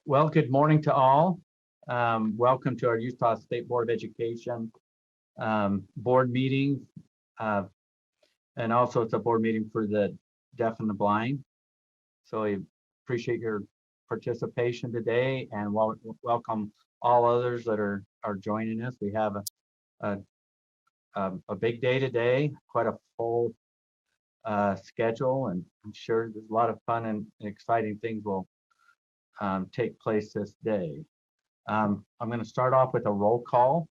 Well, good morning to all. Welcome to our Utah State Board of Education board meeting. And also it's a board meeting for the deaf and the blind. So I appreciate your participation today and welcome all others that are joining us. We have a big day today, quite a full schedule, and I'm sure there's a lot of fun and exciting things will take place this day. I'm going to start off with a roll call.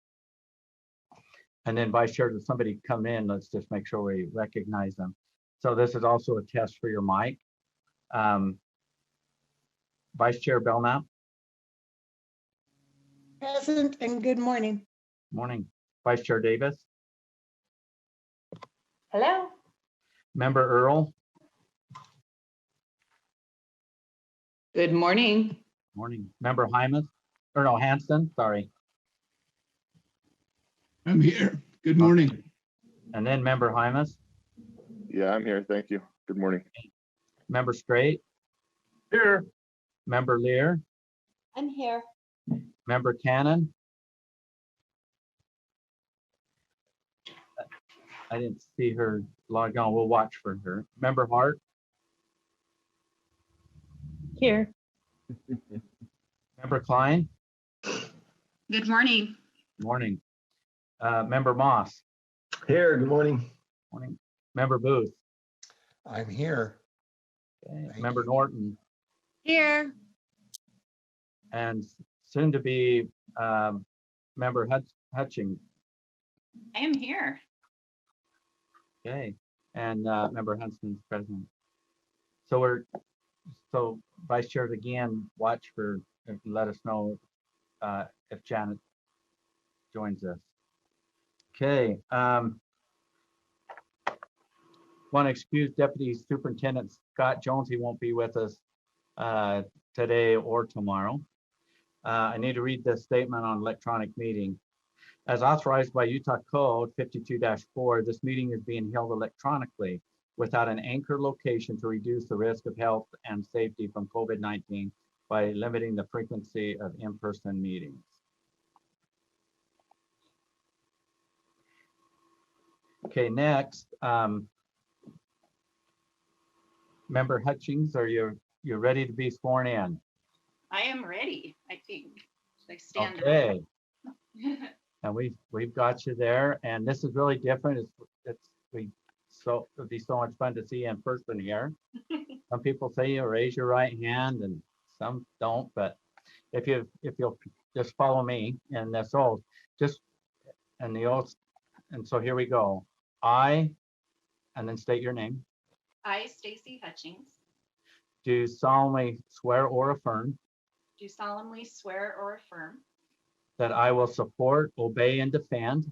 And then Vice Chair, if somebody come in, let's just make sure we recognize them. So this is also a test for your mic. Vice Chair Belknap. Present and good morning. Morning. Vice Chair Davis. Hello. Member Earl. Good morning. Morning. Member Hanson, sorry. I'm here. Good morning. And then Member Hymas. Yeah, I'm here. Thank you. Good morning. Member Straight. Here. Member Lear. I'm here. Member Cannon. I didn't see her log on. We'll watch for her. Member Hart. Here. Member Klein. Good morning. Morning. Member Moss. Here, good morning. Morning. Member Booth. I'm here. Okay. Member Norton. Here. And soon to be Member Hutchings. I am here. Okay. And Member Hunson's present. So Vice Chairs again, watch for and let us know if Janet joins us. Okay. Want to excuse Deputy Superintendent Scott Jones. He won't be with us today or tomorrow. I need to read this statement on electronic meeting. As authorized by Utah Code 52-4, this meeting is being held electronically without an anchor location to reduce the risk of health and safety from COVID-19 by limiting the frequency of in-person meetings. Okay, next, Member Hutchings, are you ready to be sworn in? I am ready, I think. Should I stand Okay. up? And we've got you there, and this is really different. It'd be so much fun to see you in person here. Some people say you raise your right hand, and some don't. But if you'll just follow me in this oath, and the oath, and so here we go. I, and then state your name. I, Stacey Hutchings, Do solemnly swear or affirm do solemnly swear or affirm that I will support, obey, and defend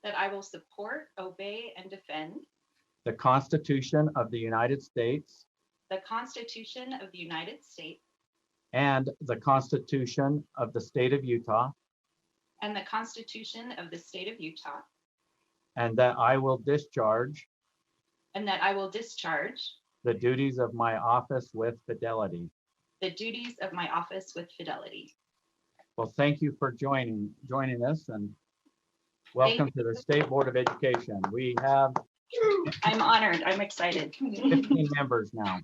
that I will support, obey, and defend the Constitution of the United States the Constitution of the United States and the Constitution of the State of Utah, and the Constitution of the State of Utah, and that I will discharge and that I will discharge the duties of my office with fidelity. the duties of my office with fidelity. Well, thank you for joining us, and welcome to the State Board of Education. We have I'm honored. I'm excited. 15 members now.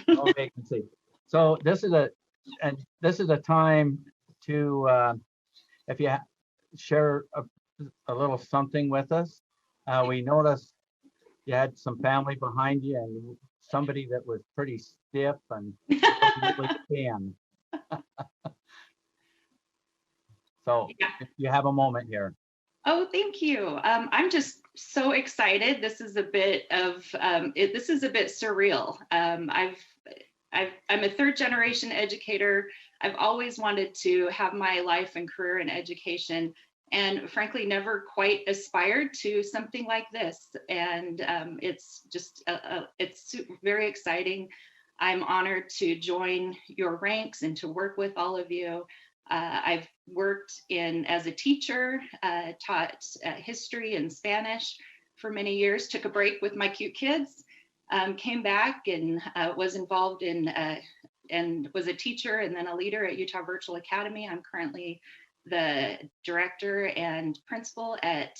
No vacancy. So this is a time to if you share a little something with us. We noticed you had some family behind you and somebody that was pretty stiff and really thin. So if you have a moment here. Oh, thank you. I'm just so excited. This is a bit surreal. I'm a third generation educator. I've always wanted to have my life and career in education, and frankly, never quite aspired to something like this. And it's just, it's very exciting. I'm honored to join your ranks and to work with all of you. I've worked as a teacher, taught history and Spanish for many years, took a break with my cute kids, came back and was involved in and was a teacher and then a leader at Utah Virtual Academy. I'm currently the director and principal at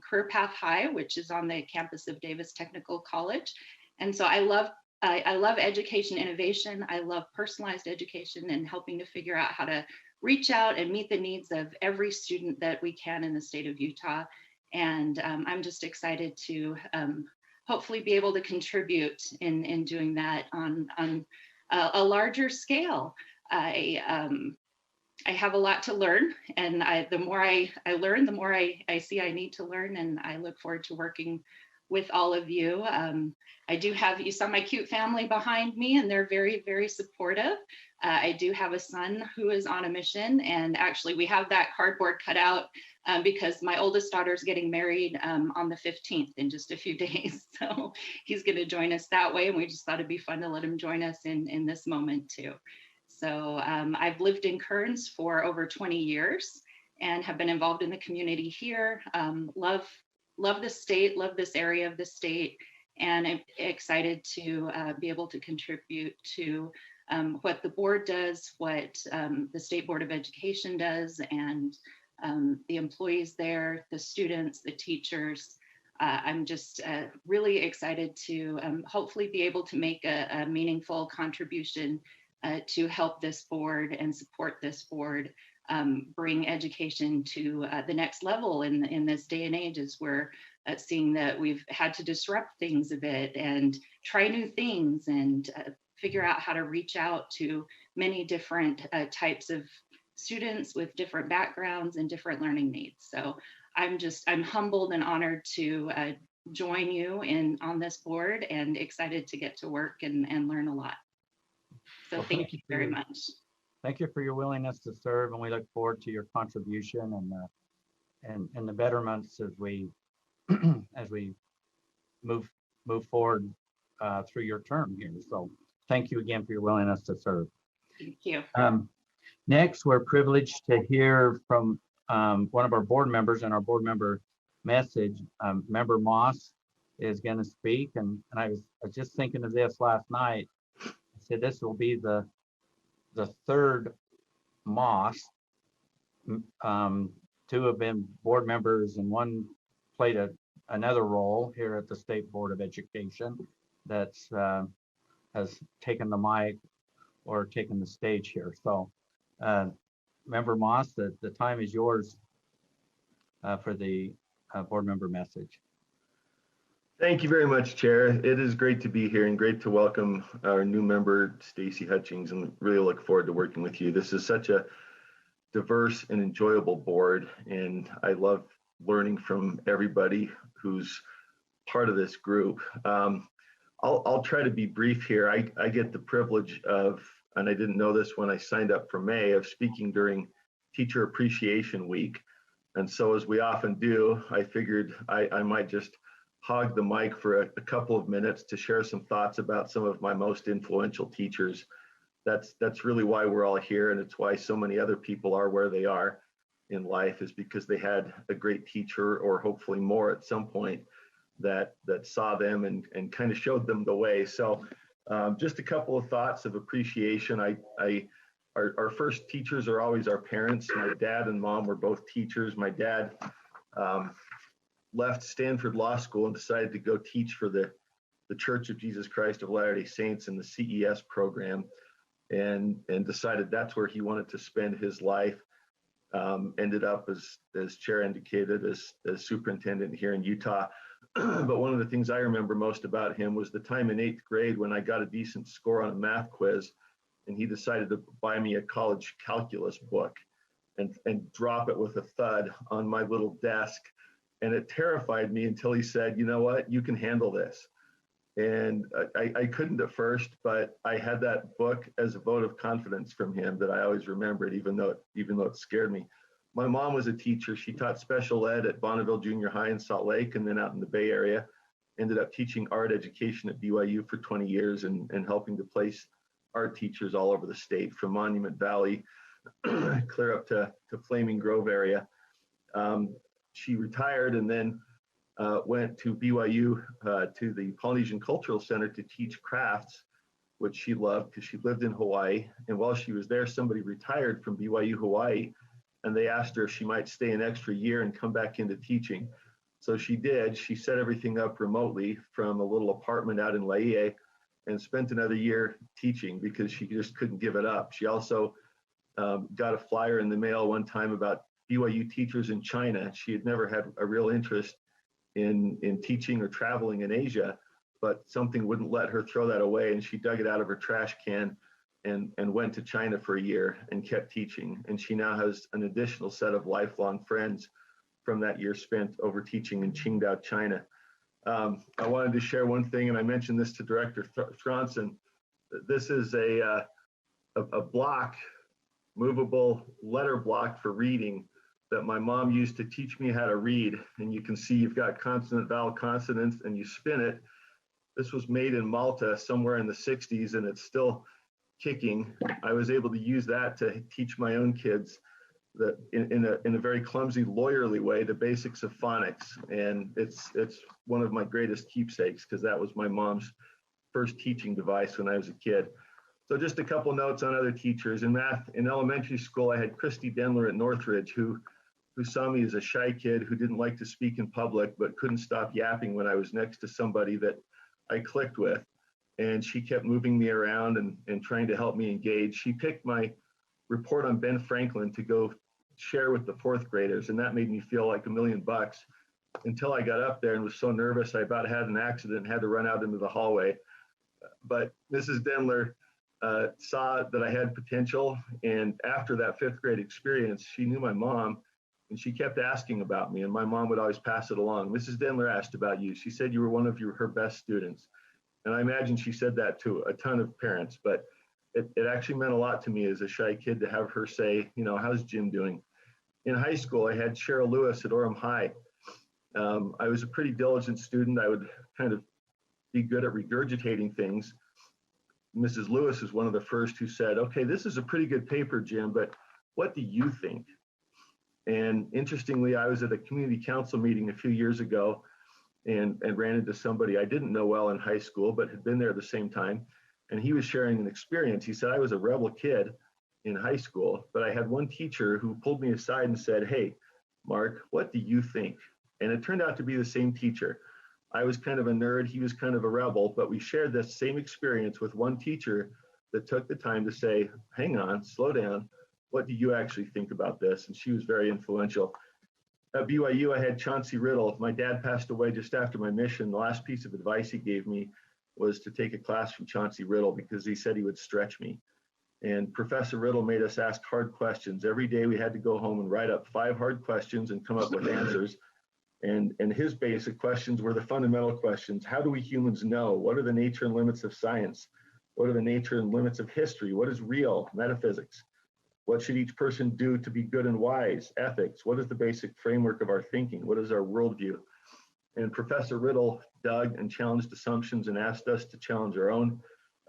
Career Path High, which is on the campus of Davis Technical College. And so I love education innovation. I love personalized education and helping to figure out how to reach out and meet the needs of every student that we can in the state of Utah. And I'm just excited to hopefully be able to contribute in doing that on a larger scale. I have a lot to learn, and the more I learn, the more I see I need to learn, and I look forward to working with all of you. I do have, you saw my cute family behind me, and they're very, very supportive. I do have a son who is on a mission, and actually we have that cardboard cut out because my oldest daughter is getting married on the 15th in just a few days. So he's going to join us that way, and we just thought it'd be fun to let him join us in this moment too. So I've lived in Kearns for over 20 years and have been involved in the community here. Love the state, love this area of the state, and I'm excited to be able to contribute to what the board does, what the State Board of Education does, and the employees there, the students, the teachers. I'm just really excited to hopefully be able to make a meaningful contribution to help this board and support this board bring education to the next level in this day and age, as we're seeing that we've had to disrupt things a bit and try new things and figure out how to reach out to many different types of students with different backgrounds and different learning needs. So I'm humbled and honored to join you on this board, and excited to get to work and learn a lot. So Well, thank you very much. Thank you for your willingness to serve, and we look forward to your contribution and the betterments as we as we move forward through your term here. So thank you again for your willingness to serve. Thank you. Next, we're privileged to hear from one of our board members in our board member message. Member Moss is going to speak, and I was just thinking of this last night. I said this will be the third Moss. Two have been board members, and one played another role here at the State Board of Education that's has taken the mic or taken the stage here. So Member Moss, the time is yours for the board member message. Thank you very much, Chair. It is great to be here and great to welcome our new member, Stacey Hutchings, and really look forward to working with you. This is such a diverse and enjoyable board, and I love learning from everybody who's part of this group. I'll try to be brief here. I get the privilege of, and I didn't know this when I signed up for May, of speaking during Teacher Appreciation Week. And so, as we often do, I figured I might just hog the mic for a couple of minutes to share some thoughts about some of my most influential teachers. That's really why we're all here, and it's why so many other people are where they are in life, is because they had a great teacher, or hopefully more at some point, that saw them and kind of showed them the way. So just a couple of thoughts of appreciation. Our first teachers are always our parents. My dad and mom were both teachers. My dad left Stanford Law School and decided to go teach for the Church of Jesus Christ of Latter-day Saints in the CES program, and decided that's where he wanted to spend his life. Ended up, as Chair indicated, as superintendent here in Utah. But one of the things I remember most about him was the time in 8th grade when I got a decent score on a math quiz, and he decided to buy me a college calculus book and drop it with a thud on my little desk. And it terrified me until he said, "You know what, you can handle this." And I couldn't at first, but I had that book as a vote of confidence from him that I always remembered, even though it scared me. My mom was a teacher. She taught special ed at Bonneville Junior High in Salt Lake, and then out in the Bay Area. Ended up teaching art education at BYU for 20 years and helping to place art teachers all over the state, from Monument Valley clear up to Flaming Grove area. She retired, and then went to BYU to the Polynesian Cultural Center to teach crafts, which she loved because she lived in Hawaii. And while she was there, somebody retired from BYU Hawaii, and they asked her if she might stay an extra year and come back into teaching. So she did. She set everything up remotely from a little apartment out in Laie and spent another year teaching because she just couldn't give it up. She also got a flyer in the mail one time about BYU teachers in China. She had never had a real interest in teaching or traveling in Asia, but something wouldn't let her throw that away, and she dug it out of her trash can and went to China for a year and kept teaching. And she now has an additional set of lifelong friends from that year spent over teaching in Qingdao, China. I wanted to share one thing, and I mentioned this to Director Stronson. This is a block, movable letter block for reading that my mom used to teach me how to read. And you can see you've got consonant, vowel, consonants, and you spin it. This was made in Malta somewhere in the 60s, and it's still kicking. I was able to use that to teach my own kids that in a very clumsy, lawyerly way, the basics of phonics. And it's one of my greatest keepsakes because that was my mom's first teaching device when I was a kid. So just a couple notes on other teachers. In math, in elementary school, I had Christy Denler at Northridge, who saw me as a shy kid who didn't like to speak in public, but couldn't stop yapping when I was next to somebody that I clicked with. And she kept moving me around and trying to help me engage. She picked my report on Ben Franklin to go share with the fourth graders, and that made me feel like $1 million until I got up there and was so nervous I about had an accident and had to run out into the hallway. But Mrs. Denler saw that I had potential, and after that fifth grade experience, she knew my mom, and she kept asking about me, and my mom would always pass it along. Mrs. Denler asked about you. She said you were one of her best students. And I imagine she said that to a ton of parents, but it actually meant a lot to me as a shy kid to have her say, how's Jim doing? In high school, I had Cheryl Lewis at Orem High. I was a pretty diligent student. I would kind of be good at regurgitating things. Mrs. Lewis is one of the first who said, okay, this is a pretty good paper, Jim, but what do you think? And interestingly, I was at a community council meeting a few years ago and ran into somebody I didn't know well in high school, but had been there at the same time. And he was sharing an experience. He said, I was a rebel kid in high school, but I had one teacher who pulled me aside and said, hey, Mark, what do you think? And it turned out to be the same teacher. I was kind of a nerd. He was kind of a rebel, but we shared this same experience with one teacher that took the time to say, hang on, slow down. What do you actually think about this? And she was very influential. At BYU, I had Chauncey Riddle. My dad passed away just after my mission. The last piece of advice he gave me was to take a class from Chauncey Riddle because he said he would stretch me. And Professor Riddle made us ask hard questions. Every day we had to go home and write up 5 hard questions and come up with answers. And his basic questions were the fundamental questions. How do we humans know? What are the nature and limits of science? What are the nature and limits of history? What is real? Metaphysics. What should each person do to be good and wise? Ethics. What is the basic framework of our thinking? What is our worldview? And Professor Riddle dug and challenged assumptions and asked us to challenge our own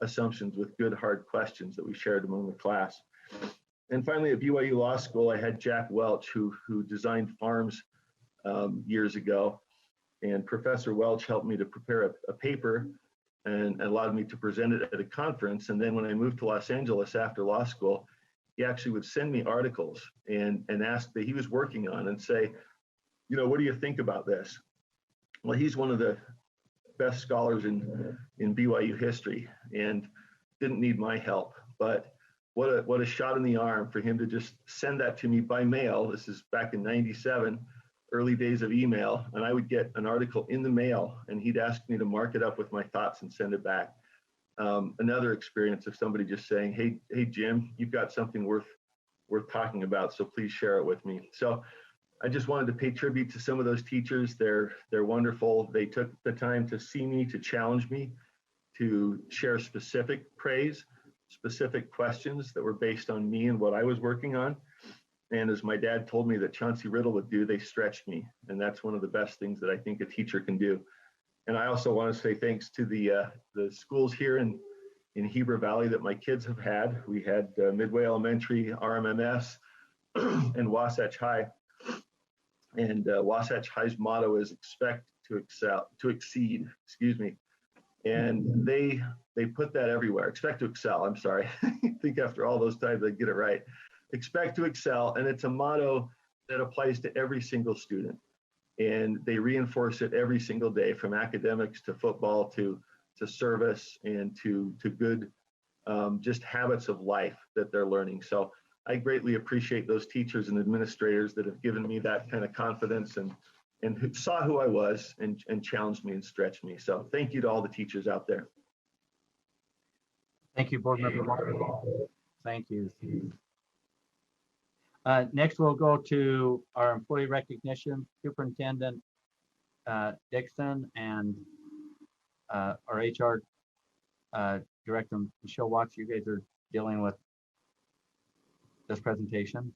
assumptions with good, hard questions that we shared among the class. And finally, at BYU Law School, I had Jack Welch, who designed farms years ago. And Professor Welch helped me to prepare a paper and allowed me to present it at a conference. And then when I moved to Los Angeles after law school, he actually would send me articles and ask that he was working on and say, what do you think about this? Well, he's one of the best scholars in BYU history and didn't need my help. But what a shot in the arm for him to just send that to me by mail. This is back in '97, early days of email. And I would get an article in the mail and he'd ask me to mark it up with my thoughts and send it back. Another experience of somebody just saying, hey, Jim, you've got something worth talking about, so please share it with me. So I just wanted to pay tribute to some of those teachers. They're wonderful. They took the time to see me, to challenge me, to share specific praise, specific questions that were based on me and what I was working on. And as my dad told me that Chauncey Riddle would do, they stretched me. And that's one of the best things that I think a teacher can do. And I also want to say thanks to the schools here in Heber Valley that my kids have had. We had Midway Elementary, RMMS, and Wasatch High. And Wasatch High's motto is expect to exceed, excuse me. And they put that everywhere. Expect to excel. I'm sorry. I think after all those times I get it right. Expect to excel. And it's a motto that applies to every single student. And they reinforce it every single day, from academics to football to service and to good just habits of life that they're learning. So I greatly appreciate those teachers and administrators that have given me that kind of confidence and who saw who I was and challenged me and stretched me. So thank you to all the teachers out there. Thank you, Board Member Martin. Thank you. Next, we'll go to our employee recognition, Superintendent Dixon, and our HR Director, Michelle Watts. You guys are dealing with this presentation.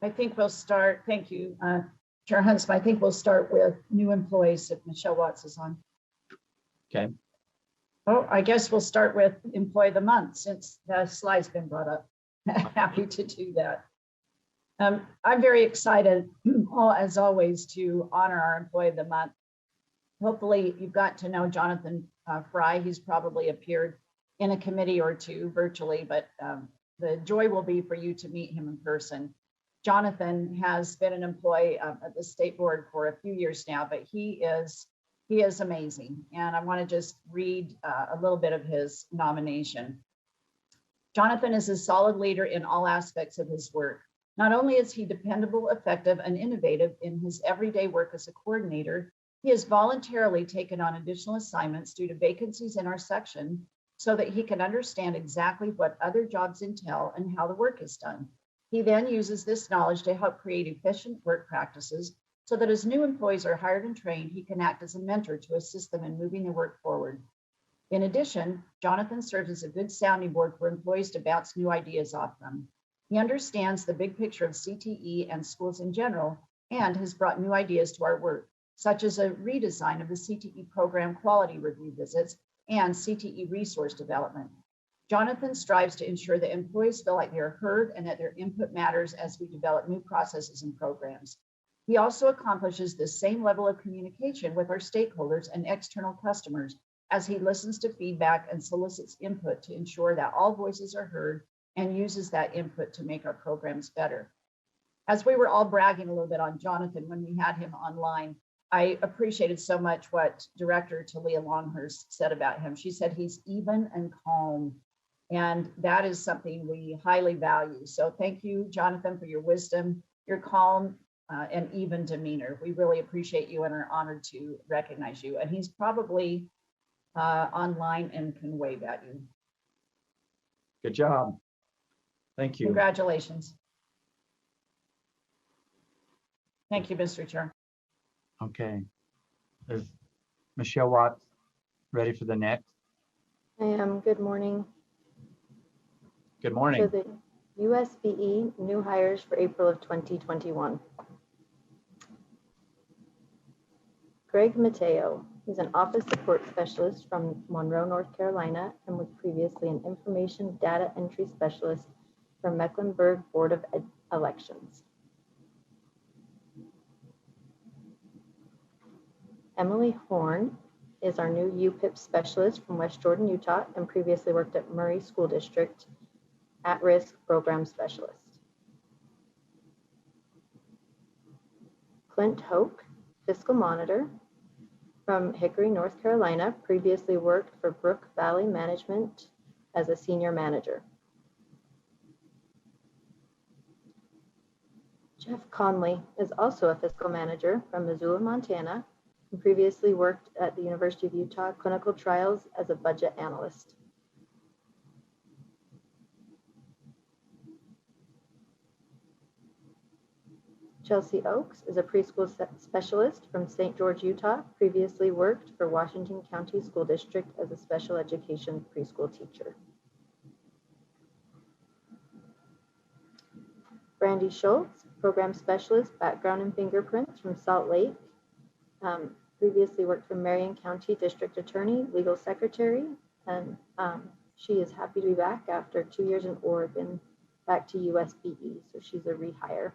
I think we'll start, thank you, Chair Huntsman. I think we'll start with new employees if Michelle Watts is on. Okay. Oh, I guess we'll start with employee of the month since the slide's been brought up. Happy to do that. I'm very excited, as always, to honor our employee of the month. Hopefully you've got to know Jonathan Fry. He's probably appeared in a committee or two virtually, but the joy will be for you to meet him in person. Jonathan has been an employee at the state board for a few years now, but he is amazing. And I want to just read a little bit of his nomination. Jonathan is a solid leader in all aspects of his work. Not only is he dependable, effective, and innovative in his everyday work as a coordinator, he has voluntarily taken on additional assignments due to vacancies in our section so that he can understand exactly what other jobs entail and how the work is done. He then uses this knowledge to help create efficient work practices so that as new employees are hired and trained, he can act as a mentor to assist them in moving the work forward. In addition, Jonathan serves as a good sounding board for employees to bounce new ideas off them. He understands the big picture of CTE and schools in general and has brought new ideas to our work, such as a redesign of the CTE program quality review visits and CTE resource development. Jonathan strives to ensure that employees feel like they are heard and that their input matters as we develop new processes and programs. He also accomplishes the same level of communication with our stakeholders and external customers as he listens to feedback and solicits input to ensure that all voices are heard and uses that input to make our programs better. As we were all bragging a little bit on Jonathan when we had him online, I appreciated so much what Director Talia Longhurst said about him. She said he's even and calm, and that is something we highly value. So thank you, Jonathan, for your wisdom, your calm and even demeanor. We really appreciate you and are honored to recognize you. And he's probably online and can wave at you. Good job. Thank you. Congratulations. Thank you, Mr. Chair. Okay. Is Michelle Watts ready for the next? I am. Good morning. Good morning. So the USBE new hires for April of 2021. Greg Mateo. He's an office support specialist from Monroe, North Carolina, and was previously an information data entry specialist for Mecklenburg Board of Elections. Emily Horn is our new UPIP specialist from West Jordan, Utah, and previously worked at Murray School District, at-risk program specialist. Clint Hoke, fiscal monitor from Hickory, North Carolina, previously worked for Brook Valley Management as a senior manager. Jeff Conley is also a fiscal manager from Missoula, Montana, and previously worked at the University of Utah Clinical Trials as a budget analyst. Chelsea Oakes is a preschool specialist from St. George, Utah, previously worked for Washington County School District as a special education preschool teacher. Brandy Schultz, program specialist, background and fingerprints from Salt Lake, previously worked for Marion County District Attorney, legal secretary, and she is happy to be back after 2 years in Oregon, back to USBE, so she's a rehire.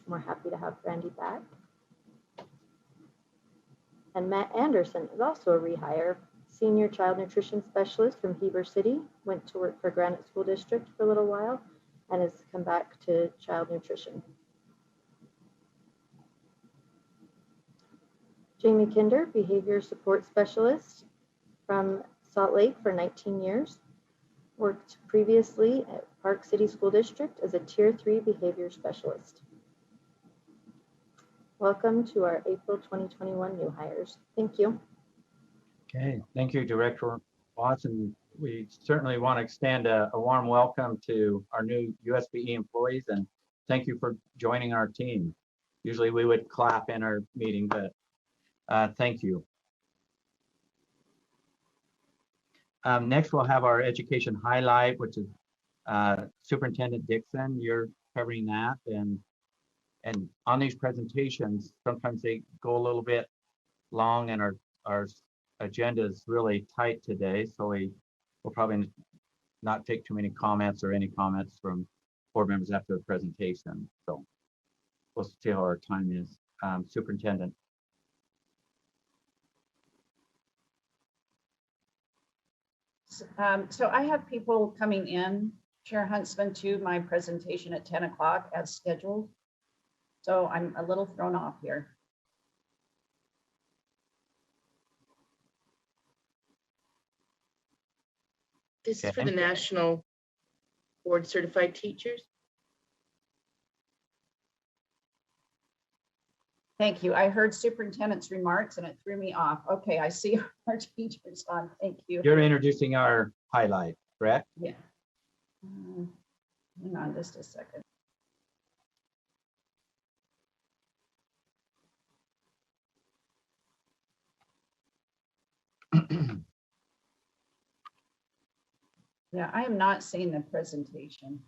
We're happy to have Brandy back. And Matt Anderson is also a rehire, senior child nutrition specialist from Heber City, went to work for Granite School District for a little while and has come back to child nutrition. Jamie Kinder, behavior support specialist from Salt Lake for 19 years, worked previously at Park City School District as a Tier 3 behavior specialist. Welcome to our April 2021 new hires. Thank you. Okay, thank you, Director Watson. We certainly want to extend a warm welcome to our new USBE employees and thank you for joining our team. Usually we would clap in our meeting, but thank you. Next, we'll have our education highlight, which is Superintendent Dixon. You're covering that, and on these presentations, sometimes they go a little bit long, and our agenda is really tight today, so we'll probably not take too many comments or any comments from board members after the presentation. So we'll see how our time is. Superintendent. So I have people coming in, Chair Huntsman, to my presentation at 10 o'clock as scheduled. So I'm a little thrown off here. This is for the National Board Certified Teachers. Thank you. I heard superintendent's remarks and it threw me off. Okay, I see our teachers on. Thank you. You're introducing our highlight, correct? Yeah. Hang on just a second. Yeah, I am not seeing the presentation.